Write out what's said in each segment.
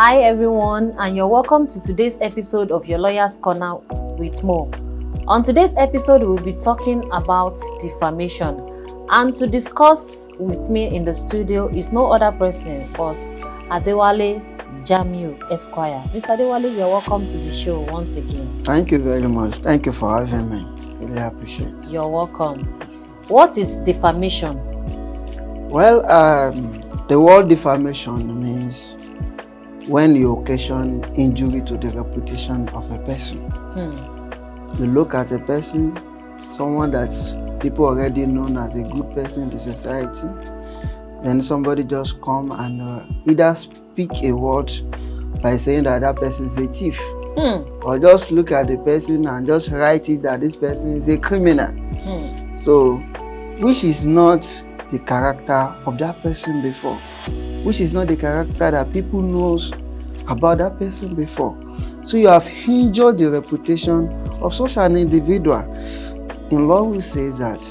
Hi everyone, and you're welcome to today's episode of Your Lawyer's Corner with Mo. On today's episode, we'll be talking about defamation. And to discuss with me in the studio is no other person but Adewale Jamiu Esquire. Mr. Adewale, you're welcome to the show once again. Thank you very much. Thank you for having me. Really appreciate it. You're welcome. What is defamation? Well, the word defamation means when you occasion injury to the reputation of a person. You look at a person, someone that people already known as a good person in the society, then somebody just come and either speak a word by saying that that person is a thief, or just look at the person and just write it that this person is a criminal. So, which is not the character of that person before, which is not the character that people knows about that person before. So you have injured the reputation of such an individual. In law, we say that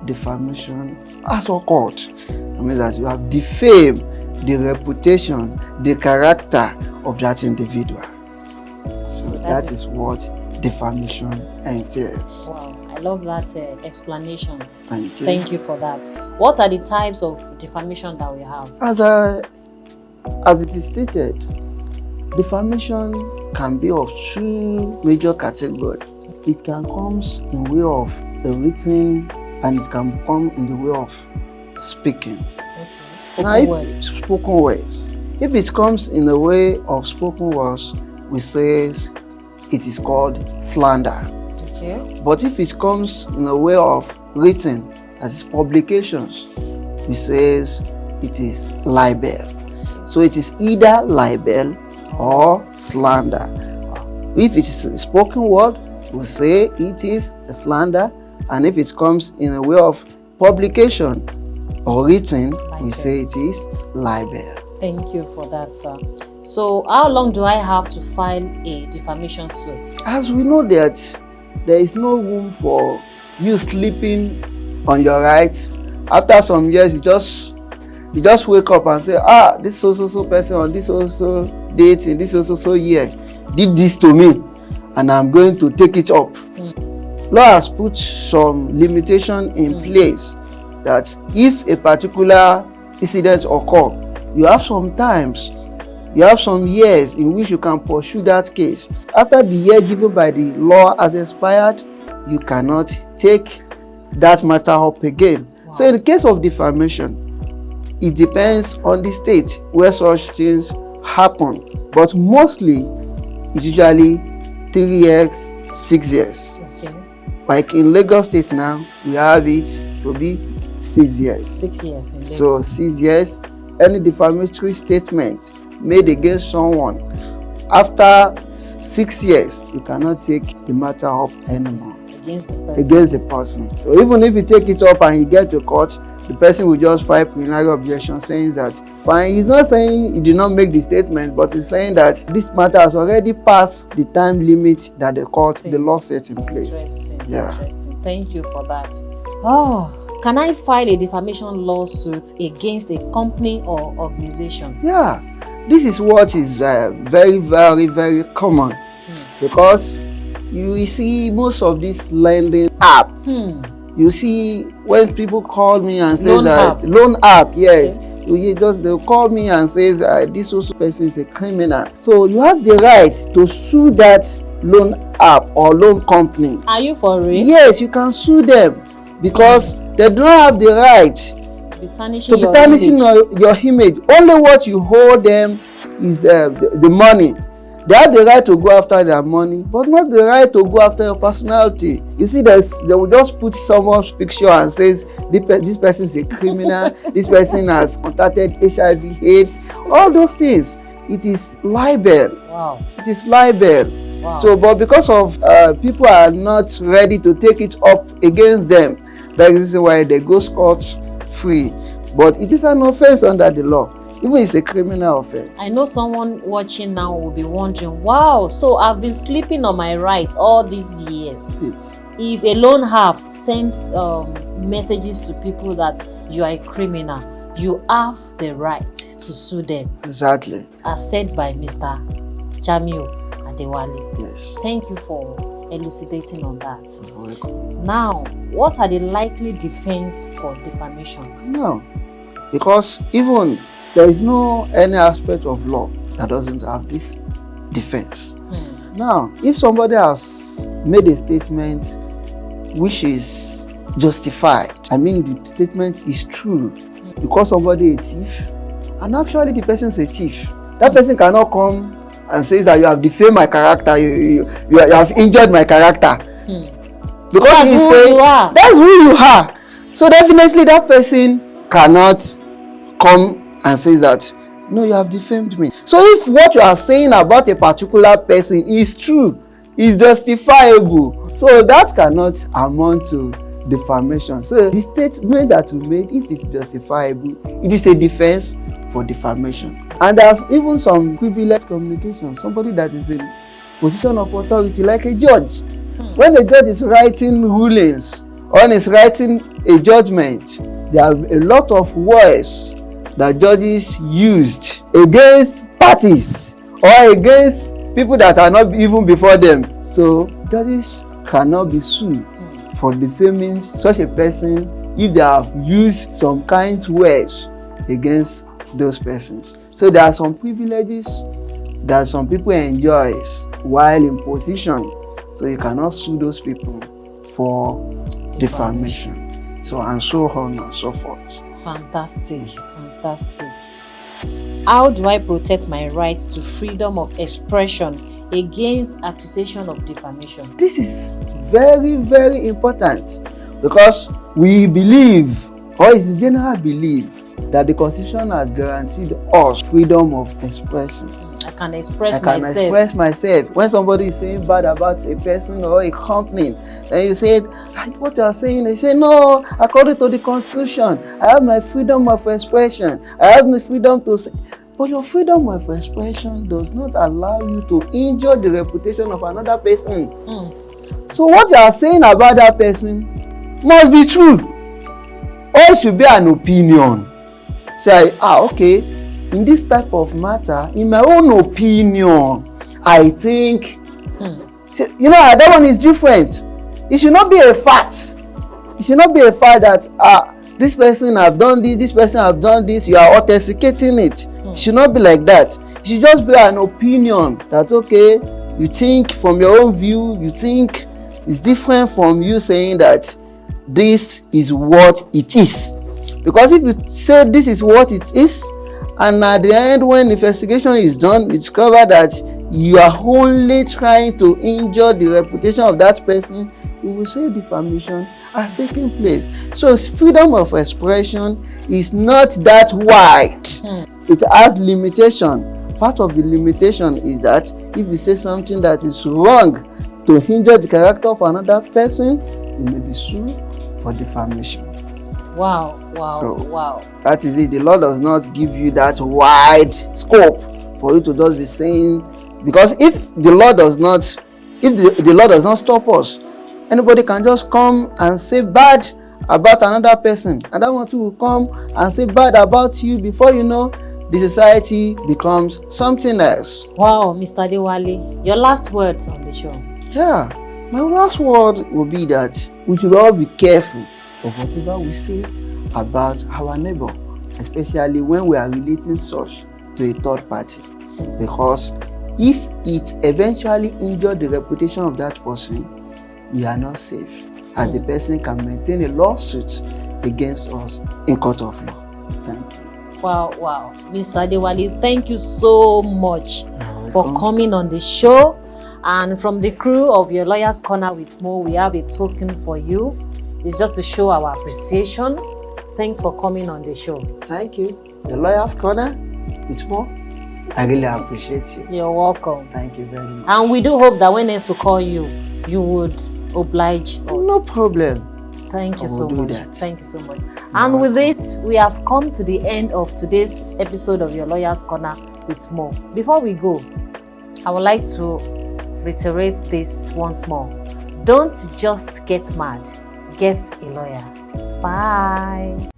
defamation has occurred. It means that you have defamed the reputation, the character of that individual. So that is what defamation entails. Wow, I love that explanation. Thank you. Thank you for that. What are the types of defamation that we have? As it is stated, defamation can be of two major categories. It can come in way of a written and it can come in the way of speaking. Spoken words. If it comes in the way of spoken words, we say it is called slander. Okay. But if it comes in the way of written, that is publications, we say it is libel. So it is either libel or slander. If it is a spoken word, we say it is a slander, and if it comes in a way of publication or written, we say it is libel. Thank you for that, sir. So how long do I have to file a defamation suit? As we know that there is no room for you sleeping on your right. After some years, you just wake up and say, this so person on this so date in this so year did this to me, and I'm going to take it up. Law has put some limitation in place that if a particular incident occur, you have some years in which you can pursue that case. After the year given by the law has expired, you cannot take that matter up again. Wow. So in the case of defamation, it depends on the state where such things happen, but mostly it's usually 3 years, 6 years. Okay. Like in Lagos State now, we have it to be 6 years. 6 years. In So 6 years, any defamatory statement made against someone after 6 years, you cannot take the matter up anymore against the person. So even if you take it up and you get to court, the person will just file preliminary objection saying that fine. He's not saying he did not make the statement, but he's saying that this matter has already passed the time limit that the law set in place. Interesting. Thank you for that. Can I file a defamation lawsuit against a company or organization? Yeah, this is what is very, very, very common because you see most of this lending app. You see when people call me and say loan app, yes. Okay. They'll call me and says this also person is a criminal. So you have the right to sue that loan app or loan company. Are you for real? Yes, you can sue them because they don't have the right to be tarnishing your image. Only what you hold them is the money. They have the right to go after their money, but not the right to go after your personality. You see, they will just put someone's picture and says this person is a criminal, this person has contacted HIV/AIDS, all those things. It is libel. Wow. It is libel. Wow. So, but because of people are not ready to take it up against them, that is why they go scot-free. But it is an offense under the law. Even it's a criminal offense. I know someone watching now will be wondering, wow, so I've been sleeping on my right all these years. If a loan app sends messages to people that you are a criminal, you have the right to sue them. Exactly. As said by Mr. Jamiu Adewale. Yes. Thank you for elucidating on that. You're welcome. Now, what are the likely defense for defamation? No, because even there is no any aspect of law that doesn't have this defense. Now, if somebody has made a statement which is justified, I mean the statement is true, because somebody is a thief, and actually the person is a thief, that person cannot come and say that you have defamed my character, you have injured my character. Because that's he who say, you are. that's who you are. So definitely that person cannot come and say that, no, you have defamed me. So if what you are saying about a particular person is true, is justifiable, so that cannot amount to defamation. So the statement that we made, if it's justifiable, it is a defense for defamation. And there's even some privileged communication, somebody that is in position of authority like a judge. When a judge is writing rulings or is writing a judgment, there are a lot of words that judges used against parties or against people that are not even before them. So judges cannot be sued for defaming such a person if they have used some kind of words against those persons. So there are some privileges that some people enjoy while in position. So you cannot sue those people for defamation. So and so on and so forth. Fantastic, fantastic. How do I protect my right to freedom of expression against accusation of defamation? This is very, very important, because we believe, or it's a general belief, that the Constitution has guaranteed us freedom of expression. I can express myself. When somebody is saying bad about a person or a company, and you say, what you are saying, they say, no, according to the Constitution, I have my freedom of expression. I have my freedom to say. But your freedom of expression does not allow you to injure the reputation of another person. So what you are saying about that person must be true, or it should be an opinion. Say, okay, in this type of matter, in my own opinion, I think, that one is different. It should not be a fact. It should not be a fact that, this person have done this person have done this, you are authenticating it. It should not be like that. It should just be an opinion that, okay, you think from your own view, you think it's different from you saying that this is what it is. Because if you say this is what it is, and at the end when investigation is done, you discover that you are only trying to injure the reputation of that person, we will say defamation has taken place. So freedom of expression is not that wide. It has limitation. Part of the limitation is that if you say something that is wrong to injure the character of another person, you may be sued for defamation. Wow. That is it. The law does not give you that wide scope for you to just be saying, because if the law does not stop us, anybody can just come and say bad about another person, and that one too will come and say bad about you. Before you know, the society becomes something else. Wow, Mr. Adewale, your last words on the show. Yeah, my last word will be that we should all be careful of whatever we say about our neighbor, especially when we are relating such to a third party, because if it eventually injures the reputation of that person, we are not safe, as the person can maintain a lawsuit against us in court of law. Thank you. Wow. Mr. Adewale, thank you so much for coming on the show. And from the crew of Your Lawyer's Corner with Mo, we have a token for you. It's just to show our appreciation. Thanks for coming on the show. Thank you. Your Lawyer's Corner with Mo, I really appreciate you. You're welcome. Thank you very much. And we do hope that when next we call you, you would oblige us. No problem. Thank you so much. Thank you so much. No. And with this, we have come to the end of today's episode of Your Lawyer's Corner with Mo. Before we go, I would like to reiterate this once more. Don't just get mad, get a lawyer. Bye.